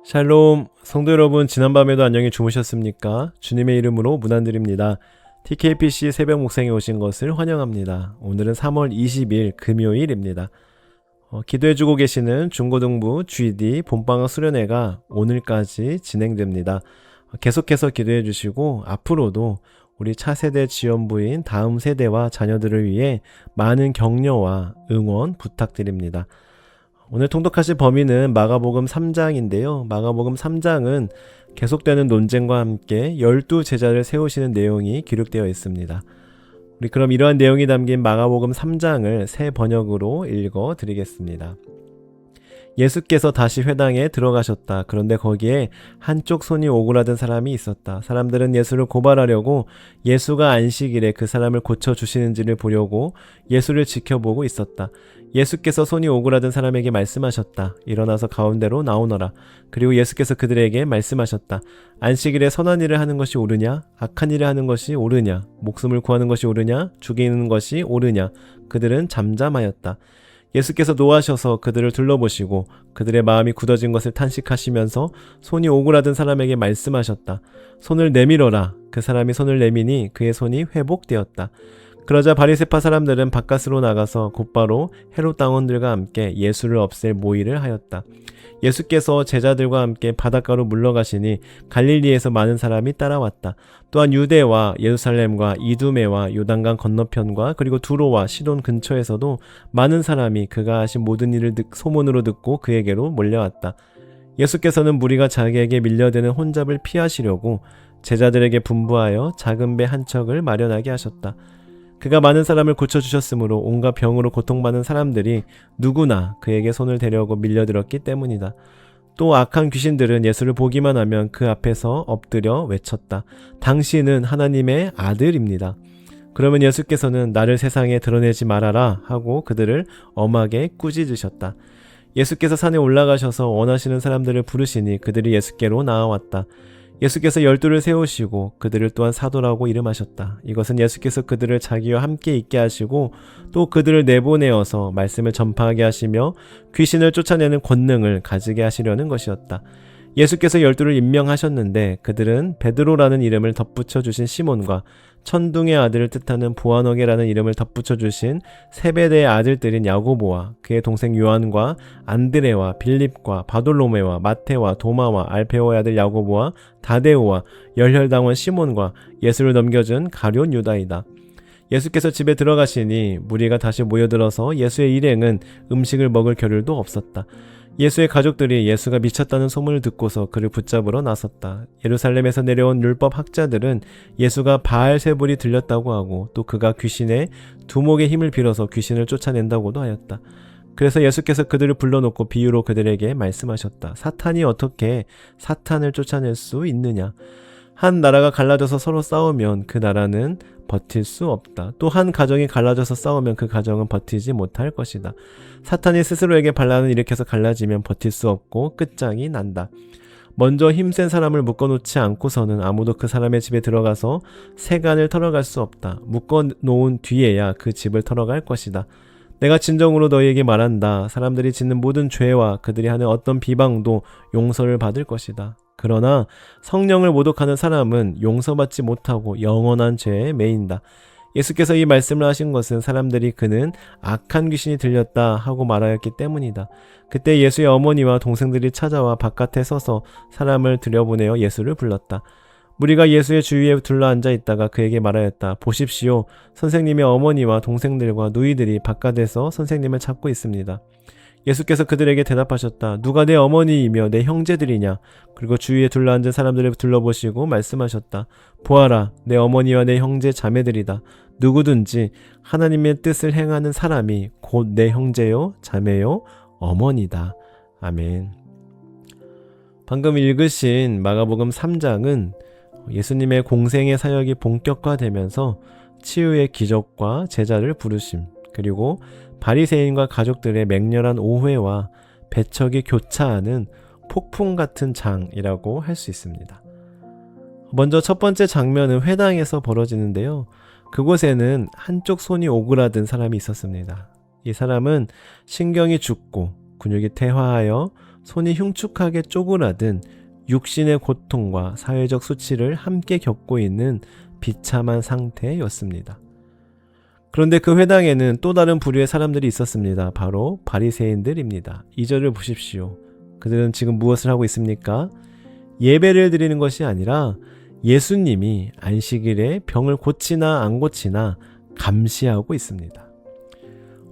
샬롬, 성도 여러분, 지난밤에도 안녕히 주무셨습니까? 주님의 이름으로 문안드립니다. TKPC 새벽 묵상에 오신 것을 환영합니다. 오늘은 3월 20일 금요일입니다. 기도해주고 계시는 중고등부 GD 본방학 수련회가 오늘까지 진행됩니다. 계속해서 기도해주시고 앞으로도 우리 차세대 지원부인 다음 세대와 자녀들을 위해 많은 격려와 응원 부탁드립니다. 오늘 통독하실 범위는 마가복음 3장인데요. 마가복음 3장은 계속되는 논쟁과 함께 12제자를 세우시는 내용이 기록되어 있습니다. 우리 그럼 이러한 내용이 담긴 마가복음 3장을 새 번역으로 읽어 드리겠습니다. 예수께서 다시 회당에 들어가셨다. 그런데 거기에 한쪽 손이 오그라든 사람이 있었다. 사람들은 예수를 고발하려고 예수가 안식일에 그 사람을 고쳐주시는지를 보려고 예수를 지켜보고 있었다. 예수께서 손이 오그라든 사람에게 말씀하셨다. 일어나서 가운데로 나오너라. 그리고 예수께서 그들에게 말씀하셨다. 안식일에 선한 일을 하는 것이 옳으냐? 악한 일을 하는 것이 옳으냐? 목숨을 구하는 것이 옳으냐? 죽이는 것이 옳으냐? 그들은 잠잠하였다. 예수께서 노하셔서 그들을 둘러보시고 그들의 마음이 굳어진 것을 탄식하시면서 손이 오그라든 사람에게 말씀하셨다. 손을 내밀어라. 그 사람이 손을 내미니 그의 손이 회복되었다. 그러자 바리새파 사람들은 바깥으로 나가서 곧바로 헤롯 당원들과 함께 예수를 없앨 모의를 하였다. 예수께서 제자들과 함께 바닷가로 물러가시니 갈릴리에서 많은 사람이 따라왔다. 또한 유대와 예루살렘과 이두메와 요단강 건너편과 그리고 두로와 시돈 근처에서도 많은 사람이 그가 하신 모든 일을 소문으로 듣고 그에게로 몰려왔다. 예수께서는 무리가 자기에게 밀려드는 혼잡을 피하시려고 제자들에게 분부하여 작은 배 한 척을 마련하게 하셨다. 그가 많은 사람을 고쳐주셨으므로 온갖 병으로 고통받는 사람들이 누구나 그에게 손을 대려고 밀려들었기 때문이다. 또 악한 귀신들은 예수를 보기만 하면 그 앞에서 엎드려 외쳤다. 당신은 하나님의 아들입니다. 그러면 예수께서는 나를 세상에 드러내지 말아라 하고 그들을 엄하게 꾸짖으셨다. 예수께서 산에 올라가셔서 원하시는 사람들을 부르시니 그들이 예수께로 나아왔다. 예수께서 12를 세우시고 그들을 또한 사도라고 이름하셨다. 이것은 예수께서 그들을 자기와 함께 있게 하시고 또 그들을 내보내어서 말씀을 전파하게 하시며 귀신을 쫓아내는 권능을 가지게 하시려는 것이었다. 예수께서 12를 임명하셨는데 그들은 베드로라는 이름을 덧붙여 주신 시몬과 천둥의 아들을 뜻하는 보아너게라는 이름을 덧붙여 주신 세베대의 아들들인 야고보와 그의 동생 요한과 안드레와 빌립과 바돌로메와 마테와 도마와 알페오의 아들 야고보와 다데오와 열혈당원 시몬과 예수를 넘겨준 가룟 유다이다. 예수께서 집에 들어가시니 무리가 다시 모여들어서 예수의 일행은 음식을 먹을 겨를도 없었다. 예수의 가족들이 예수가 미쳤다는 소문을 듣고서 그를 붙잡으러 나섰다. 예루살렘에서 내려온 율법 학자들은 예수가 바알세불이 들렸다고 하고 또 그가 귀신의 두목의 힘을 빌어서 귀신을 쫓아낸다고도 하였다. 그래서 예수께서 그들을 불러놓고 비유로 그들에게 말씀하셨다. 사탄이 어떻게 사탄을 쫓아낼 수 있느냐? 한 나라가 갈라져서 서로 싸우면 그 나라는 버틸 수 없다. 또 한 가정이 갈라져서 싸우면 그 가정은 버티지 못할 것이다. 사탄이 스스로에게 반란을 일으켜서 갈라지면 버틸 수 없고 끝장이 난다. 먼저 힘센 사람을 묶어놓지 않고서는 아무도 그 사람의 집에 들어가서 세간을 털어갈 수 없다. 묶어놓은 뒤에야 그 집을 털어갈 것이다. 내가 진정으로 너희에게 말한다. 사람들이 짓는 모든 죄와 그들이 하는 어떤 비방도 용서를 받을 것이다. 그러나 성령을 모독하는 사람은 용서받지 못하고 영원한 죄에 매인다. 예수께서 이 말씀을 하신 것은 사람들이 그는 악한 귀신이 들렸다 하고 말하였기 때문이다. 그때 예수의 어머니와 동생들이 찾아와 바깥에 서서 사람을 들여보내어 예수를 불렀다. 무리가 예수의 주위에 둘러앉아 있다가 그에게 말하였다. 보십시오. 선생님의 어머니와 동생들과 누이들이 바깥에서 선생님을 찾고 있습니다. 예수께서 그들에게 대답하셨다. 누가 내 어머니이며 내 형제들이냐? 그리고 주위에 둘러앉은 사람들을 둘러보시고 말씀하셨다. 보아라, 내 어머니와 내 형제 자매들이다. 누구든지 하나님의 뜻을 행하는 사람이 곧 내 형제요, 자매요, 어머니다. 아멘. 방금 읽으신 마가복음 3장은 예수님의 공생의 사역이 본격화되면서 치유의 기적과 제자를 부르심, 그리고 바리새인과 가족들의 맹렬한 오해와 배척이 교차하는 폭풍 같은 장이라고 할 수 있습니다. 먼저 첫 번째 장면은 회당에서 벌어지는데요. 그곳에는 한쪽 손이 오그라든 사람이 있었습니다. 이 사람은 신경이 죽고 근육이 퇴화하여 손이 흉측하게 쪼그라든 육신의 고통과 사회적 수치를 함께 겪고 있는 비참한 상태였습니다. 그런데 그 회당에는 또 다른 부류의 사람들이 있었습니다. 바로 바리새인들입니다. 2절을 보십시오. 그들은 지금 무엇을 하고 있습니까? 예배를 드리는 것이 아니라 예수님이 안식일에 병을 고치나 안 고치나 감시하고 있습니다.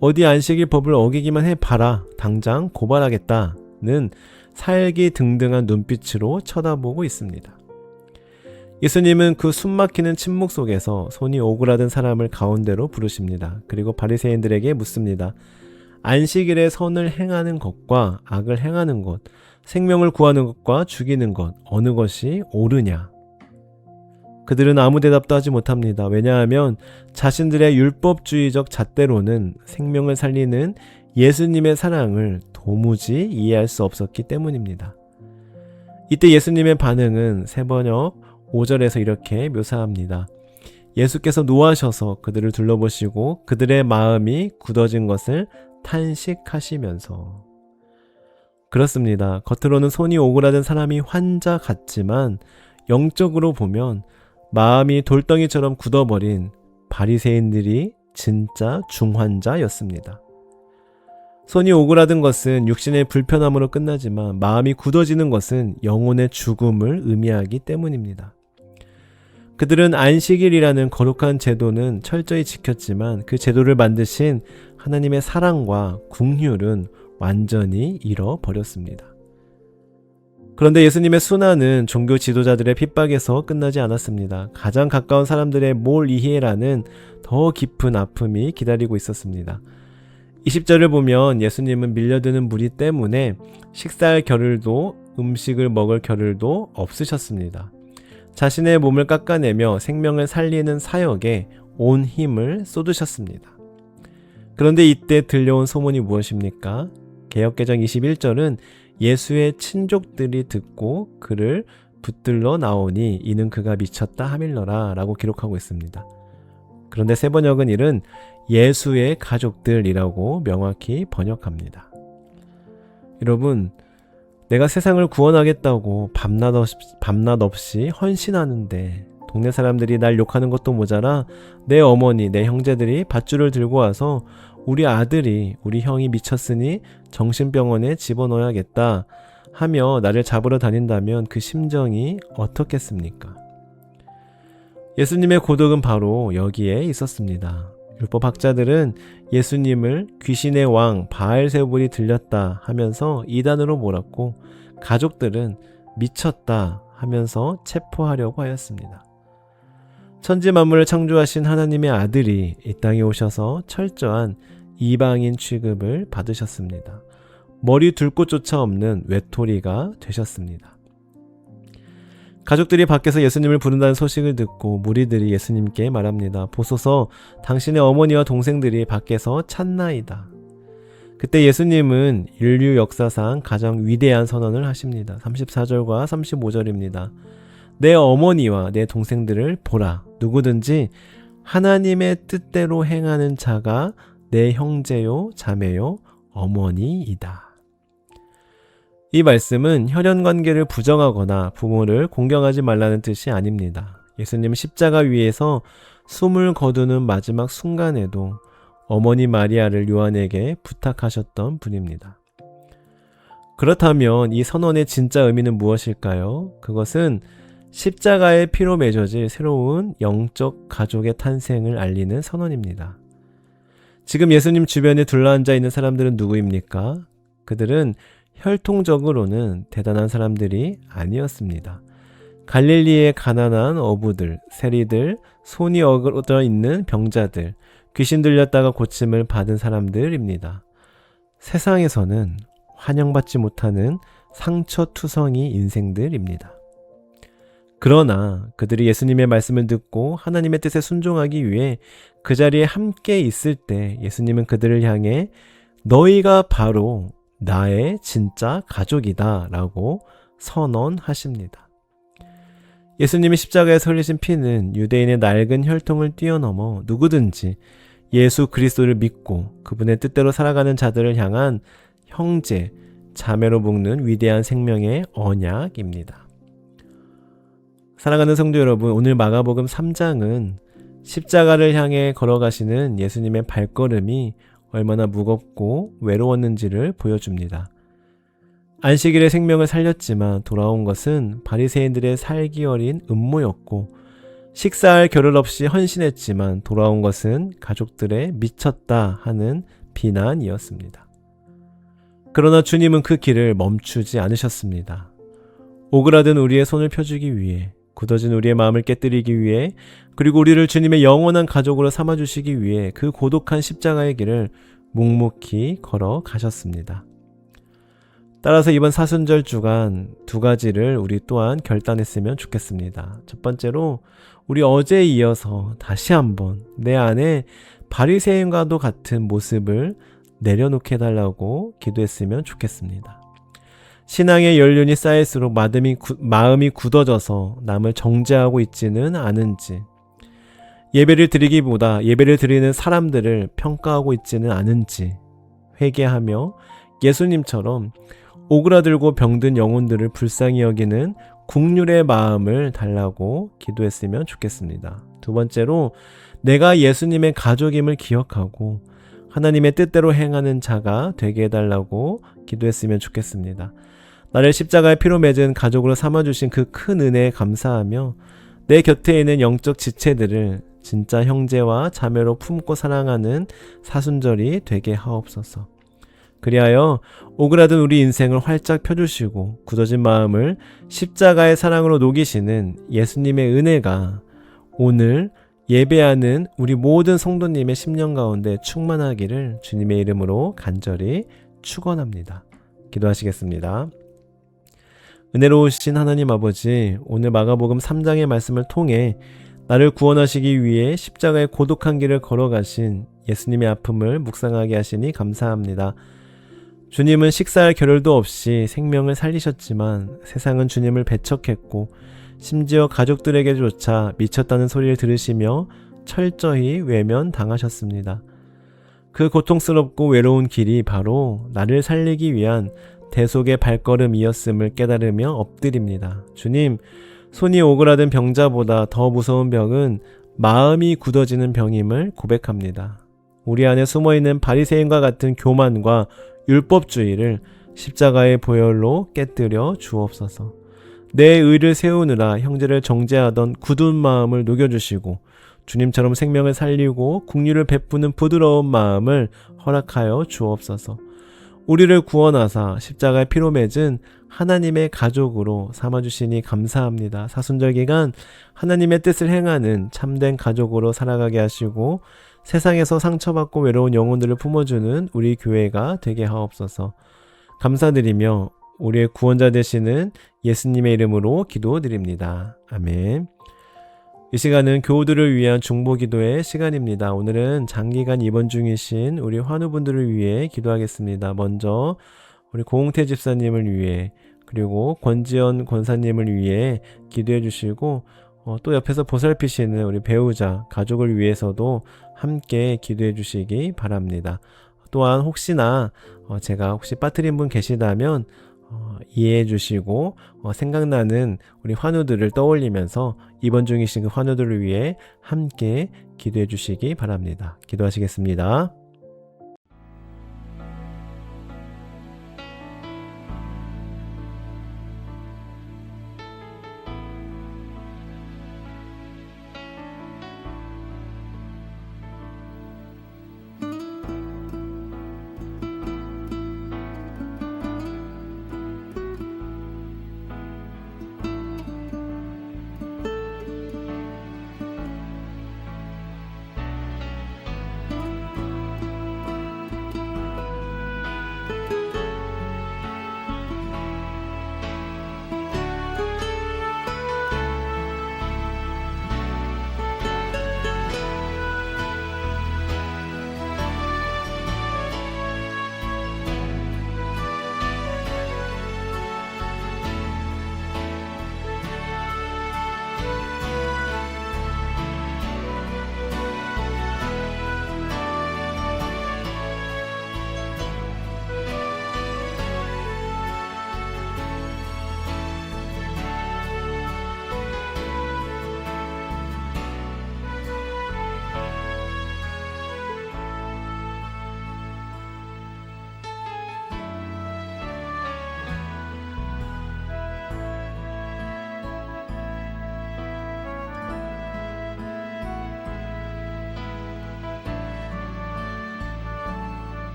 어디 안식일 법을 어기기만 해봐라, 당장 고발하겠다는 살기 등등한 눈빛으로 쳐다보고 있습니다. 예수님은 그 숨막히는 침묵 속에서 손이 오그라든 사람을 가운데로 부르십니다. 그리고 바리새인들에게 묻습니다. 안식일에 선을 행하는 것과 악을 행하는 것, 생명을 구하는 것과 죽이는 것, 어느 것이 옳으냐? 그들은 아무 대답도 하지 못합니다. 왜냐하면 자신들의 율법주의적 잣대로는 생명을 살리는 예수님의 사랑을 도무지 이해할 수 없었기 때문입니다. 이때 예수님의 반응은 세번역 5절에서 이렇게 묘사합니다. 예수께서 노하셔서 그들을 둘러보시고 그들의 마음이 굳어진 것을 탄식하시면서. 그렇습니다. 겉으로는 손이 오그라든 사람이 환자 같지만 영적으로 보면 마음이 돌덩이처럼 굳어버린 바리새인들이 진짜 중환자였습니다. 손이 오그라든 것은 육신의 불편함으로 끝나지만 마음이 굳어지는 것은 영혼의 죽음을 의미하기 때문입니다. 그들은 안식일이라는 거룩한 제도는 철저히 지켰지만 그 제도를 만드신 하나님의 사랑과 긍휼은 완전히 잃어버렸습니다. 그런데 예수님의 순환은 종교 지도자들의 핍박에서 끝나지 않았습니다. 가장 가까운 사람들의 몰이해라는 더 깊은 아픔이 기다리고 있었습니다. 20절을 보면 예수님은 밀려드는 무리 때문에 식사할 겨를도 음식을 먹을 겨를도 없으셨습니다. 자신의 몸을 깎아내며 생명을 살리는 사역에 온 힘을 쏟으셨습니다. 그런데 이때 들려온 소문이 무엇입니까? 개역개정 21절은 예수의 친족들이 듣고 그를 붙들러 나오니 이는 그가 미쳤다 하밀러라 라고 기록하고 있습니다. 그런데 세번역은 이는 예수의 가족들이라고 명확히 번역합니다. 여러분, 내가 세상을 구원하겠다고 밤낮 없이 헌신하는데 동네 사람들이 날 욕하는 것도 모자라 내 어머니, 내 형제들이 밧줄을 들고 와서 우리 아들이, 우리 형이 미쳤으니 정신병원에 집어넣어야겠다 하며 나를 잡으러 다닌다면 그 심정이 어떻겠습니까? 예수님의 고독은 바로 여기에 있었습니다. 율법학자들은 예수님을 귀신의 왕 바알세불이 들렸다 하면서 이단으로 몰았고 가족들은 미쳤다 하면서 체포하려고 하였습니다. 천지 만물을 창조하신 하나님의 아들이 이 땅에 오셔서 철저한 이방인 취급을 받으셨습니다. 머리 둘 곳조차 없는 외톨이가 되셨습니다. 가족들이 밖에서 예수님을 부른다는 소식을 듣고 무리들이 예수님께 말합니다. 보소서, 당신의 어머니와 동생들이 밖에서 찾나이다. 그때 예수님은 인류 역사상 가장 위대한 선언을 하십니다. 34절과 35절입니다. 내 어머니와 내 동생들을 보라. 누구든지 하나님의 뜻대로 행하는 자가 내 형제요, 자매요, 어머니이다. 이 말씀은 혈연관계를 부정하거나 부모를 공경하지 말라는 뜻이 아닙니다. 예수님은 십자가 위에서 숨을 거두는 마지막 순간에도 어머니 마리아를 요한에게 부탁하셨던 분입니다. 그렇다면 이 선언의 진짜 의미는 무엇일까요? 그것은 십자가의 피로 맺어질 새로운 영적 가족의 탄생을 알리는 선언입니다. 지금 예수님 주변에 둘러앉아 있는 사람들은 누구입니까? 그들은 혈통적으로는 대단한 사람들이 아니었습니다. 갈릴리의 가난한 어부들, 세리들, 손이 어그러져 있는 병자들, 귀신 들렸다가 고침을 받은 사람들입니다. 세상에서는 환영받지 못하는 상처투성이 인생들입니다. 그러나 그들이 예수님의 말씀을 듣고 하나님의 뜻에 순종하기 위해 그 자리에 함께 있을 때 예수님은 그들을 향해 너희가 바로 나의 진짜 가족이다 라고 선언하십니다. 예수님이 십자가에서 흘리신 피는 유대인의 낡은 혈통을 뛰어넘어 누구든지 예수 그리스도를 믿고 그분의 뜻대로 살아가는 자들을 향한 형제, 자매로 묶는 위대한 생명의 언약입니다. 사랑하는 성도 여러분, 오늘 마가복음 3장은 십자가를 향해 걸어가시는 예수님의 발걸음이 얼마나 무겁고 외로웠는지를 보여줍니다. 안식일에 생명을 살렸지만 돌아온 것은 바리새인들의 살기 어린 음모였고, 식사할 겨를 없이 헌신했지만 돌아온 것은 가족들의 미쳤다 하는 비난이었습니다. 그러나 주님은 그 길을 멈추지 않으셨습니다. 오그라든 우리의 손을 펴주기 위해, 굳어진 우리의 마음을 깨뜨리기 위해, 그리고 우리를 주님의 영원한 가족으로 삼아주시기 위해 그 고독한 십자가의 길을 묵묵히 걸어가셨습니다. 따라서 이번 사순절 주간 두 가지를 우리 또한 결단했으면 좋겠습니다. 첫 번째로, 우리 어제에 이어서 다시 한번 내 안에 바리새인과도 같은 모습을 내려놓게 해달라고 기도했으면 좋겠습니다. 신앙의 연륜이 쌓일수록 마음이 굳어져서 남을 정죄하고 있지는 않은지, 예배를 드리기보다 예배를 드리는 사람들을 평가하고 있지는 않은지 회개하며 예수님처럼 오그라들고 병든 영혼들을 불쌍히 여기는 국률의 마음을 달라고 기도했으면 좋겠습니다. 두 번째로, 내가 예수님의 가족임을 기억하고 하나님의 뜻대로 행하는 자가 되게 해달라고 기도했으면 좋겠습니다. 나를 십자가의 피로 맺은 가족으로 삼아주신 그 큰 은혜에 감사하며 내 곁에 있는 영적 지체들을 진짜 형제와 자매로 품고 사랑하는 사순절이 되게 하옵소서. 그리하여 오그라든 우리 인생을 활짝 펴주시고 굳어진 마음을 십자가의 사랑으로 녹이시는 예수님의 은혜가 오늘 예배하는 우리 모든 성도님의 심령 가운데 충만하기를 주님의 이름으로 간절히 축원합니다. 기도하시겠습니다. 은혜로우신 하나님 아버지, 오늘 마가복음 3장의 말씀을 통해 나를 구원하시기 위해 십자가의 고독한 길을 걸어가신 예수님의 아픔을 묵상하게 하시니 감사합니다. 주님은 식사할 겨를도 없이 생명을 살리셨지만 세상은 주님을 배척했고 심지어 가족들에게조차 미쳤다는 소리를 들으시며 철저히 외면당하셨습니다. 그 고통스럽고 외로운 길이 바로 나를 살리기 위한 대속의 발걸음이었음을 깨달으며 엎드립니다. 주님, 손이 오그라든 병자보다 더 무서운 병은 마음이 굳어지는 병임을 고백합니다. 우리 안에 숨어있는 바리새인과 같은 교만과 율법주의를 십자가의 보혈로 깨뜨려 주옵소서. 내 의를 세우느라 형제를 정죄하던 굳은 마음을 녹여주시고 주님처럼 생명을 살리고 긍휼을 베푸는 부드러운 마음을 허락하여 주옵소서. 우리를 구원하사 십자가의 피로 맺은 하나님의 가족으로 삼아주시니 감사합니다. 사순절 기간 하나님의 뜻을 행하는 참된 가족으로 살아가게 하시고 세상에서 상처받고 외로운 영혼들을 품어주는 우리 교회가 되게 하옵소서. 감사드리며 우리의 구원자 되시는 예수님의 이름으로 기도드립니다. 아멘. 이 시간은 교우들을 위한 중보기도의 시간입니다. 오늘은 장기간 입원 중이신 우리 환우분들을 위해 기도하겠습니다. 먼저 우리 고흥태 집사님을 위해, 그리고 권지연 권사님을 위해 기도해 주시고 또 옆에서 보살피시는 우리 배우자, 가족을 위해서도 함께 기도해 주시기 바랍니다. 또한 혹시나 제가 빠뜨린 분 계시다면 이해해 주시고 생각나는 우리 환우들을 떠올리면서 입원 중이신 그 환우들을 위해 함께 기도해 주시기 바랍니다. 기도하시겠습니다.